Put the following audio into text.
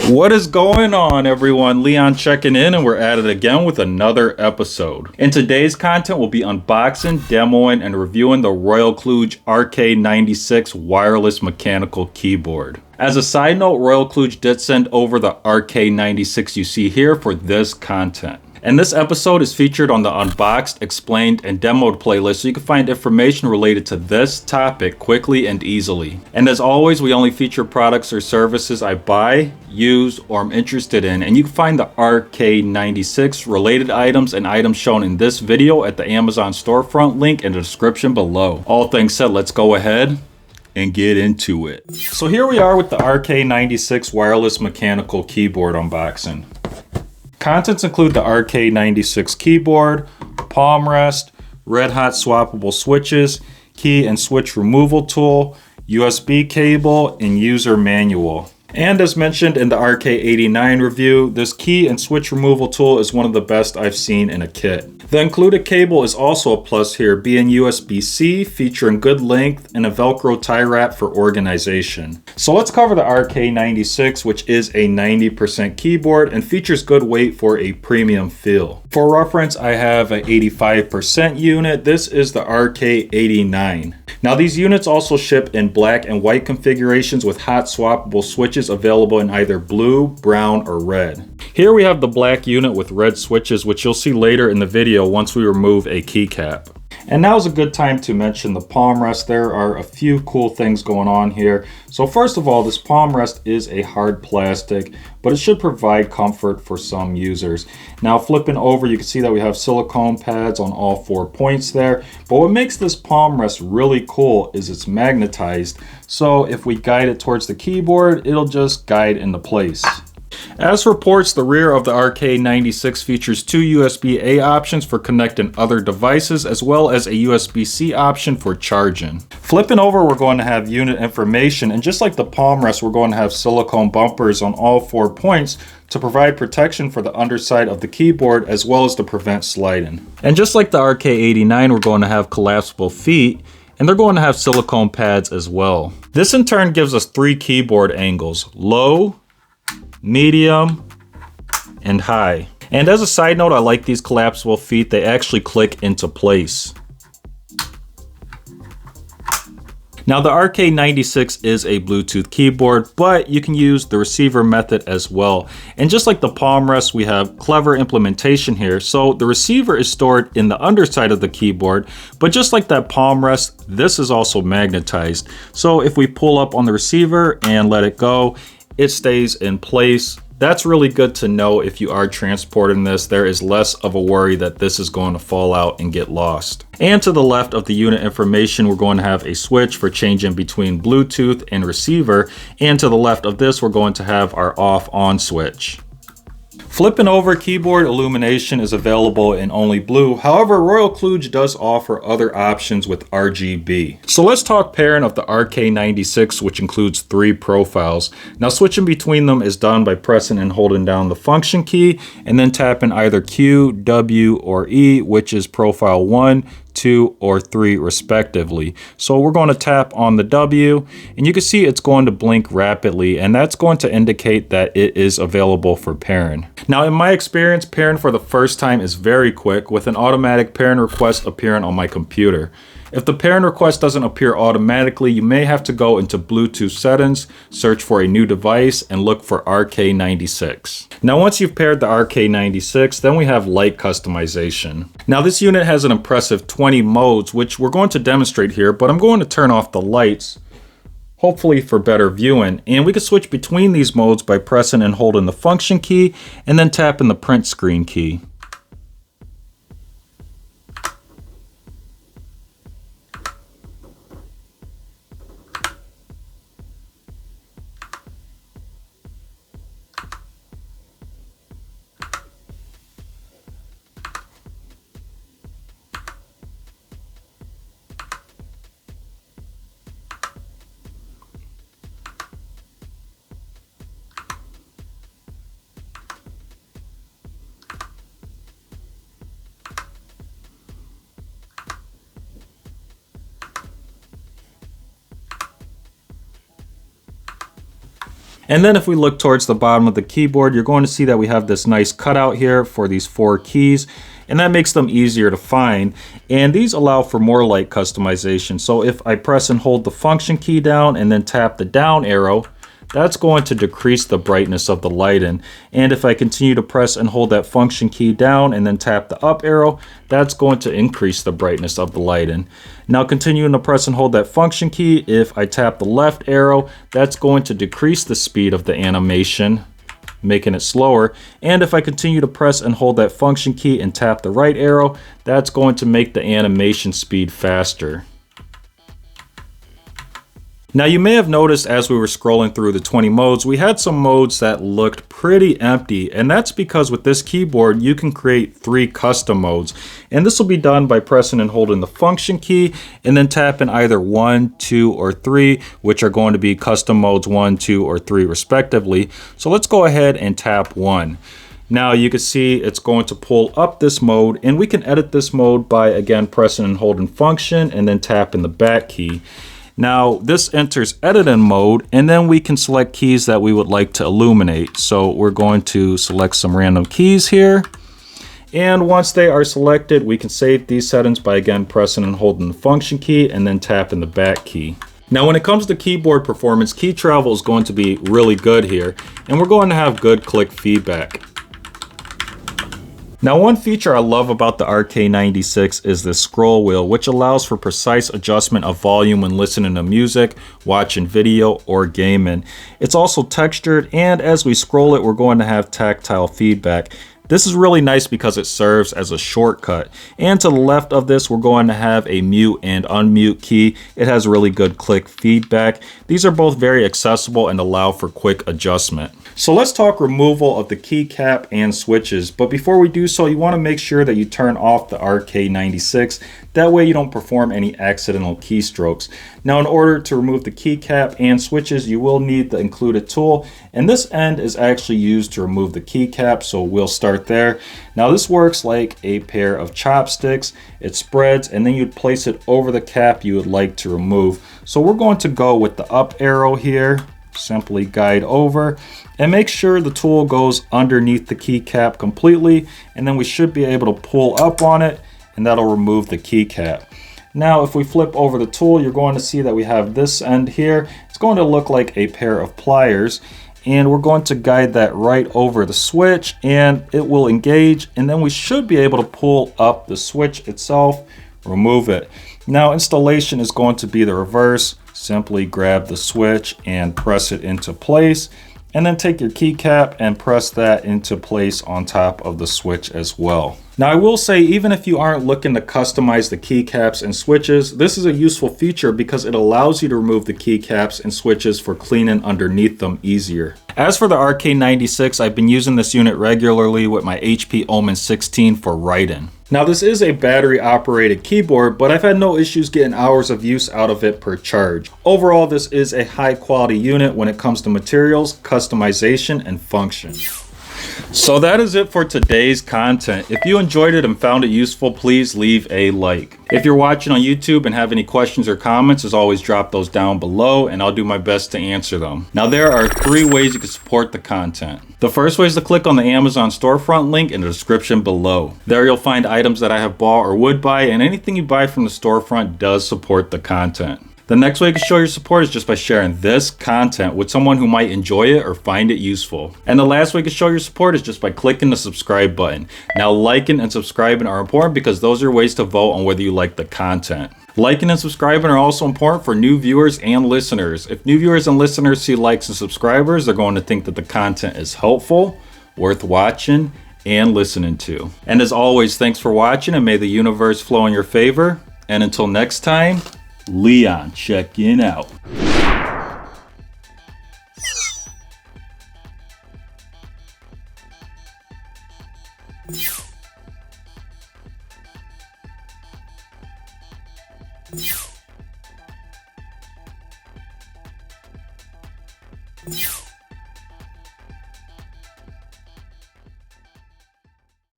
What is going on, everyone? Leon checking in, and we're at it again with another episode. In today's content, we'll be unboxing, demoing, and reviewing the Royal Kludge RK96 wireless mechanical keyboard. As a side note, Royal Kludge did send over the RK96 you see here for this content. And this episode is featured on the Unboxed, Explained, and Demoed playlist, so you can find information related to this topic quickly and easily. And as always, we only feature products or services I buy, use, or am interested in, and you can find the RK96 related items and items shown in this video at the Amazon storefront link in the description below. All things said, let's go ahead and get into it. So here we are with the RK96 wireless mechanical keyboard unboxing. Contents include the RK96 keyboard, palm rest, red hot swappable switches, key and switch removal tool, USB cable, and user manual. And as mentioned in the RK89 review, this key and switch removal tool is one of the best I've seen in a kit. The included cable is also a plus here, being USB-C, featuring good length and a Velcro tie wrap for organization. So let's cover the RK96, which is a 90% keyboard and features good weight for a premium feel. For reference, I have an 85% unit. This is the RK89. Now these units also ship in black and white configurations with hot swappable switches available in either blue, brown, or red. Here we have the black unit with red switches, which you'll see later in the video once we remove a keycap. And now is a good time to mention the palm rest. There are a few cool things going on here. So first of all, this palm rest is a hard plastic, but it should provide comfort for some users. Now flipping over, you can see that we have silicone pads on all 4 points there. But what makes this palm rest really cool is it's magnetized. So if we guide it towards the keyboard, it'll just guide into place. As reports, the rear of the RK96 features 2 USB-A options for connecting other devices, as well as a USB-C option for charging. Flipping over, we're going to have unit information, and just like the palm rest, we're going to have silicone bumpers on all 4 points to provide protection for the underside of the keyboard, as well as to prevent sliding. And just like the RK89, we're going to have collapsible feet, and they're going to have silicone pads as well. This in turn gives us 3 keyboard angles: low, medium, and high. And as a side note, I like these collapsible feet. They actually click into place. Now the RK96 is a Bluetooth keyboard, but you can use the receiver method as well. And just like the palm rest, we have clever implementation here. So the receiver is stored in the underside of the keyboard, but just like that palm rest, this is also magnetized. So if we pull up on the receiver and let it go, it stays in place. That's really good to know if you are transporting this. There is less of a worry that this is going to fall out and get lost. And to the left of the unit information, we're going to have a switch for changing between Bluetooth and receiver. And to the left of this, we're going to have our off-on switch. Flipping over, keyboard illumination is available in only blue. However, Royal Kludge does offer other options with RGB. So let's talk pairing of the RK96, which includes 3 profiles. Now switching between them is done by pressing and holding down the function key and then tapping either Q, W, or E, which is profile 1, 2, or 3 respectively. So we're going to tap on the W, and you can see it's going to blink rapidly, and that's going to indicate that it is available for pairing. Now in my experience, pairing for the first time is very quick, with an automatic pairing request appearing on my computer. If the pairing request doesn't appear automatically, you may have to go into Bluetooth settings, search for a new device, and look for RK96. Now once you've paired the RK96, then we have light customization. Now this unit has an impressive 20 modes, which we're going to demonstrate here, but I'm going to turn off the lights, hopefully for better viewing. And we can switch between these modes by pressing and holding the function key and then tapping the print screen key. And then if we look towards the bottom of the keyboard, you're going to see that we have this nice cutout here for these 4 keys, and that makes them easier to find. And these allow for more light customization. So if I press and hold the function key down and then tap the down arrow, that's going to decrease the brightness of the lighting. And if I continue to press and hold that function key down and then tap the up arrow, that's going to increase the brightness of the lighting. Now continuing to press and hold that function key, if I tap the left arrow, that's going to decrease the speed of the animation, making it slower. And if I continue to press and hold that function key and tap the right arrow, that's going to make the animation speed faster. Now you may have noticed as we were scrolling through the 20 modes, we had some modes that looked pretty empty, and that's because with this keyboard you can create 3 custom modes, and this will be done by pressing and holding the function key and then tapping either 1, 2, or 3, which are going to be custom modes 1, 2, or 3 respectively. So let's go ahead and tap 1. Now you can see it's going to pull up this mode, and we can edit this mode by again pressing and holding function and then tapping the back key. Now this enters editing mode, and then we can select keys that we would like to illuminate. So we're going to select some random keys here. And once they are selected, we can save these settings by again pressing and holding the function key and then tapping the back key. Now when it comes to keyboard performance, key travel is going to be really good here, and we're going to have good click feedback. Now one feature I love about the RK96 is this scroll wheel, which allows for precise adjustment of volume when listening to music, watching video, or gaming. It's also textured, and as we scroll it, we're going to have tactile feedback. This is really nice because it serves as a shortcut. And to the left of this, we're going to have a mute and unmute key. It has really good click feedback. These are both very accessible and allow for quick adjustment. So let's talk removal of the keycap and switches. But before we do so, you want to make sure that you turn off the RK96. That way you don't perform any accidental keystrokes. Now in order to remove the keycap and switches, you will need the included tool. And this end is actually used to remove the keycap, so we'll start there. Now this works like a pair of chopsticks. It spreads and then you'd place it over the cap you would like to remove. So we're going to go with the up arrow here. Simply guide over and make sure the tool goes underneath the keycap completely, and then we should be able to pull up on it and that'll remove the keycap. Now if we flip over the tool, you're going to see that we have this end here. It's going to look like a pair of pliers, and we're going to guide that right over the switch and it will engage, and then we should be able to pull up the switch itself, remove it. Now installation is going to be the reverse. Simply grab the switch and press it into place, and then take your keycap and press that into place on top of the switch as well. Now I will say, even if you aren't looking to customize the keycaps and switches, this is a useful feature because it allows you to remove the keycaps and switches for cleaning underneath them easier. As for the RK96, I've been using this unit regularly with my HP Omen 16 for writing. Now this is a battery operated keyboard, but I've had no issues getting hours of use out of it per charge. Overall, this is a high quality unit when it comes to materials, customization, and function. So that is it for today's content. If you enjoyed it and found it useful, please leave a like. If you're watching on YouTube and have any questions or comments, as always, drop those down below and I'll do my best to answer them. Now there are 3 ways you can support the content. The first way is to click on the Amazon storefront link in the description below. There you'll find items that I have bought or would buy, and anything you buy from the storefront does support the content. The next way you can show your support is just by sharing this content with someone who might enjoy it or find it useful. And the last way you can show your support is just by clicking the subscribe button. Now liking and subscribing are important because those are ways to vote on whether you like the content. Liking and subscribing are also important for new viewers and listeners. If new viewers and listeners see likes and subscribers, they're going to think that the content is helpful, worth watching, and listening to. And as always, thanks for watching, and may the universe flow in your favor. And until next time, Leon checking out. You